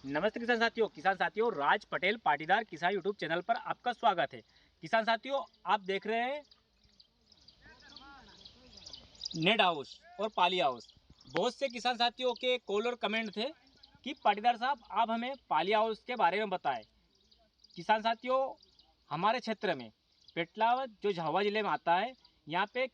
नमस्ते किसान साथियों राज पटेल पाटीदार किसान यूट्यूब चैनल पर आपका स्वागत है। किसान साथियों, आप देख रहे हैं नेट हाउस और पाली हाउस। बहुत से किसान साथियों के कॉल और कमेंट थे कि पाटीदार साहब आप हमें पाली हाउस के बारे में बताएं। किसान साथियों, हमारे क्षेत्र में पेटलावद जो झाबुआ जिले में आता है, यहाँ पे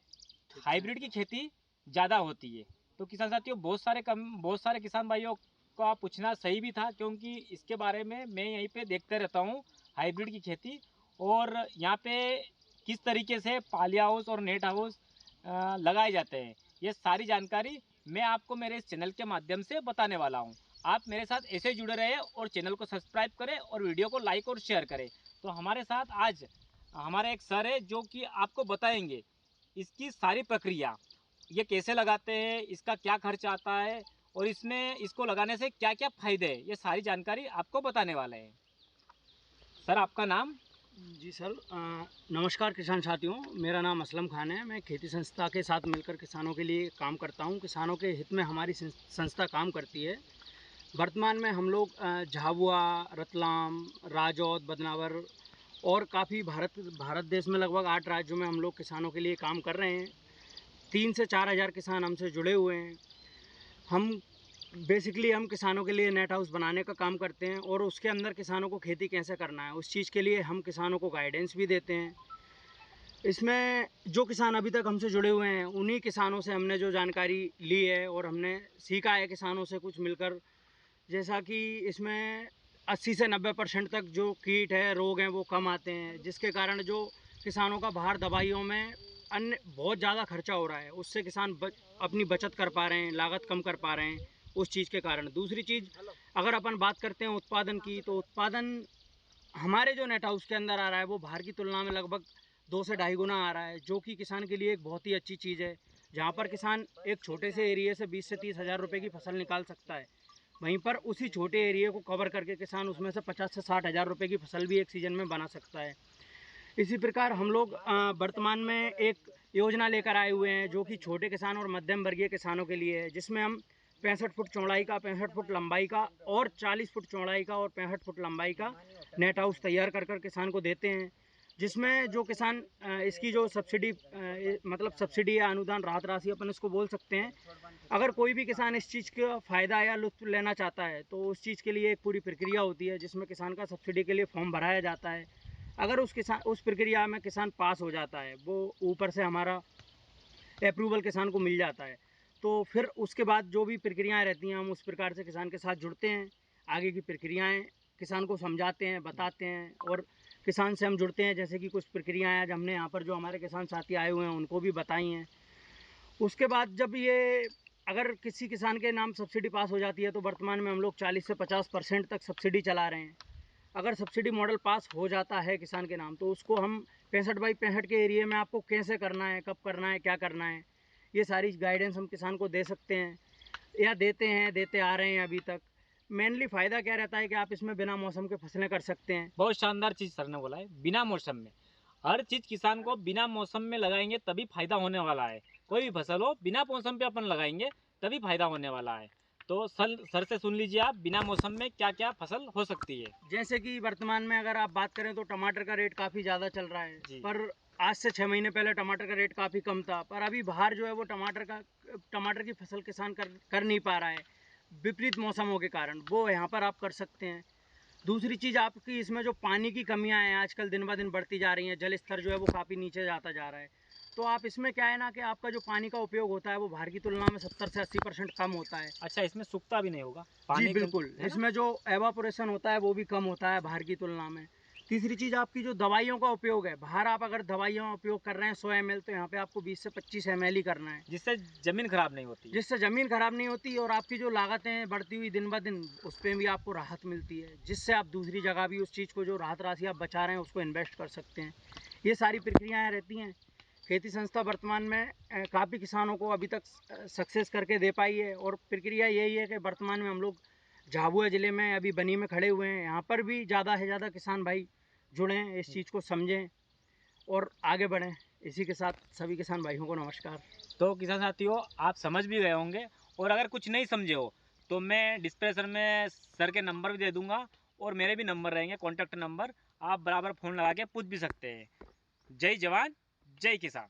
हाइब्रिड की खेती ज़्यादा होती है। तो किसान साथियों, बहुत सारे किसान भाइयों का पूछना सही भी था, क्योंकि इसके बारे में मैं यहीं पे देखते रहता हूँ हाइब्रिड की खेती, और यहाँ पे किस तरीके से पाली हाउस और नेट हाउस लगाए जाते हैं, ये सारी जानकारी मैं आपको मेरे इस चैनल के माध्यम से बताने वाला हूँ। आप मेरे साथ ऐसे जुड़े रहे और चैनल को सब्सक्राइब करें और वीडियो को लाइक और शेयर करें। तो हमारे साथ आज हमारे एक सर है जो कि आपको बताएंगे इसकी सारी प्रक्रिया, ये कैसे लगाते हैं, इसका क्या खर्च आता है और इसको लगाने से क्या क्या फ़ायदे हैं, ये सारी जानकारी आपको बताने वाले हैं। सर, आपका नाम? जी सर, नमस्कार किसान साथियों, मेरा नाम असलम खान है। मैं खेती संस्था के साथ मिलकर किसानों के लिए काम करता हूं। किसानों के हित में हमारी संस्था काम करती है। वर्तमान में हम लोग झाबुआ, रतलाम, राजौद, बदनावर और काफ़ी भारत देश में लगभग 8 राज्यों में हम लोग किसानों के लिए काम कर रहे हैं। 3 से 4 हज़ार किसान हमसे जुड़े हुए हैं। हम किसानों के लिए नेट हाउस बनाने का काम करते हैं और उसके अंदर किसानों को खेती कैसे करना है, उस चीज़ के लिए हम किसानों को गाइडेंस भी देते हैं। इसमें जो किसान अभी तक हमसे जुड़े हुए हैं, उन्हीं किसानों से हमने जो जानकारी ली है और हमने सीखा है किसानों से कुछ मिलकर, जैसा कि इसमें 80 से 90% तक जो कीट है, रोग हैं, वो कम आते हैं, जिसके कारण जो किसानों का बाहर दवाइयों में अन्य बहुत ज़्यादा खर्चा हो रहा है, उससे किसान अपनी बचत कर पा रहे हैं, लागत कम कर पा रहे हैं उस चीज़ के कारण। दूसरी चीज़, अगर अपन बात करते हैं उत्पादन की, तो उत्पादन हमारे जो नेट हाउस के अंदर आ रहा है वो बाहर की तुलना में लगभग 2 से ढाई गुना आ रहा है, जो कि किसान के लिए एक बहुत ही अच्छी चीज़ है। जहाँ पर किसान एक छोटे से एरिए से 20 से 30 हज़ार रुपये की फसल निकाल सकता है, वहीं पर उसी छोटे एरिए को कवर करके किसान उसमें से 50 से 60 हज़ार रुपये की फसल भी एक सीज़न में बना सकता है। इसी प्रकार हम लोग वर्तमान में एक योजना लेकर आए हुए हैं जो कि छोटे किसान और मध्यम वर्गीय किसानों के लिए है, जिसमें हम 65 फुट चौड़ाई का, 65 फुट लंबाई का और 40 फुट चौड़ाई का और 65 फुट लंबाई का नेट हाउस तैयार कर किसान को देते हैं। जिसमें जो किसान इसकी जो सब्सिडी मतलब सब्सिडी या अनुदान राहत राशि अपन इसको बोल सकते हैं, अगर कोई भी किसान इस चीज़ का फ़ायदा या लुत्फ़ लेना चाहता है तो उस चीज़ के लिए एक पूरी प्रक्रिया होती है, जिसमें किसान का सब्सिडी के लिए फॉर्म भराया जाता है। अगर उस प्रक्रिया में किसान पास हो जाता है, वो ऊपर से हमारा अप्रूवल किसान को मिल जाता है, तो फिर उसके बाद जो भी प्रक्रियाएं रहती हैं, हम उस प्रकार से किसान के साथ जुड़ते हैं, आगे की प्रक्रियाएं किसान को समझाते हैं, बताते हैं और किसान से हम जुड़ते हैं। जैसे कि कुछ प्रक्रियाएं आज हमने यहाँ पर जो हमारे किसान साथी आए हुए हैं उनको भी बताई हैं। उसके बाद जब ये अगर किसी किसान के नाम सब्सिडी पास हो जाती है, तो वर्तमान में हम लोग 40 से 50% तक सब्सिडी चला रहे हैं। अगर सब्सिडी मॉडल पास हो जाता है किसान के नाम, तो उसको हम 65 बाई 65 के एरिए में आपको कैसे करना है, कब करना है, क्या करना है, ये सारी गाइडेंस हम किसान को दे सकते हैं या देते आ रहे हैं अभी तक। मेनली फ़ायदा क्या रहता है कि आप इसमें बिना मौसम के फसलें कर सकते हैं। बहुत शानदार चीज़ सर ने बोला है, बिना मौसम में हर चीज़ किसान को बिना मौसम में लगाएंगे तभी फायदा होने वाला है। कोई भी फसल हो, बिना मौसम पे अपन लगाएंगे तभी फायदा होने वाला है। तो सर से सुन लीजिए आप, बिना मौसम में क्या क्या फसल हो सकती है। जैसे कि वर्तमान में अगर आप बात करें तो टमाटर का रेट काफ़ी ज़्यादा चल रहा है, पर आज से 6 महीने पहले टमाटर का रेट काफ़ी कम था, पर अभी बाहर जो है वो टमाटर की फसल किसान कर नहीं पा रहा है, विपरीत मौसमों के कारण। वो यहाँ पर आप कर सकते हैं। दूसरी चीज़, आपकी इसमें जो पानी की कमियां हैं आजकल दिन ब दिन बढ़ती जा रही हैं, जल स्तर जो है वो काफ़ी नीचे जाता जा रहा है, तो आप इसमें क्या है ना कि आपका जो पानी का उपयोग होता है वो बाहर की तुलना में 70 से 80% कम होता है। अच्छा, इसमें सूखता भी नहीं होगा पानी? जी बिल्कुल, इसमें जो एवापोरेशन होता है वो भी कम होता है बाहर की तुलना में। तीसरी चीज़, आपकी जो दवाइयों का उपयोग है, बाहर आप अगर दवाइयों का उपयोग कर रहे हैं 100 ml, तो यहाँ पे आपको 20 से 25 ml ही करना है, जिससे ज़मीन खराब नहीं होती। जिससे ज़मीन खराब नहीं होती और आपकी जो लागतें बढ़ती हुई दिन ब दिन, उस पर भी आपको राहत मिलती है, जिससे आप दूसरी जगह भी उस चीज़ को जो राहत राशि आप बचा रहे हैं उसको इन्वेस्ट कर सकते हैं। ये सारी प्रक्रियाएँ रहती हैं। खेती संस्था वर्तमान में काफ़ी किसानों को अभी तक सक्सेस करके दे पाई है, और प्रक्रिया यही है कि वर्तमान में हम लोग झाबुआ ज़िले में अभी बनी में खड़े हुए हैं। यहाँ पर भी ज़्यादा से ज़्यादा किसान भाई जुड़ें, इस चीज़ को समझें और आगे बढ़ें। इसी के साथ सभी किसान भाइयों को नमस्कार। तो किसान साथियों, आप समझ भी गए होंगे, और अगर कुछ नहीं समझे हो तो मैं डिस्क्रिप्शन में सर के नंबर भी दे दूँगा और मेरे भी नंबर रहेंगे, कॉन्टैक्ट नंबर। आप बराबर फ़ोन लगा के पूछ भी सकते हैं। जय जवान जय किसान।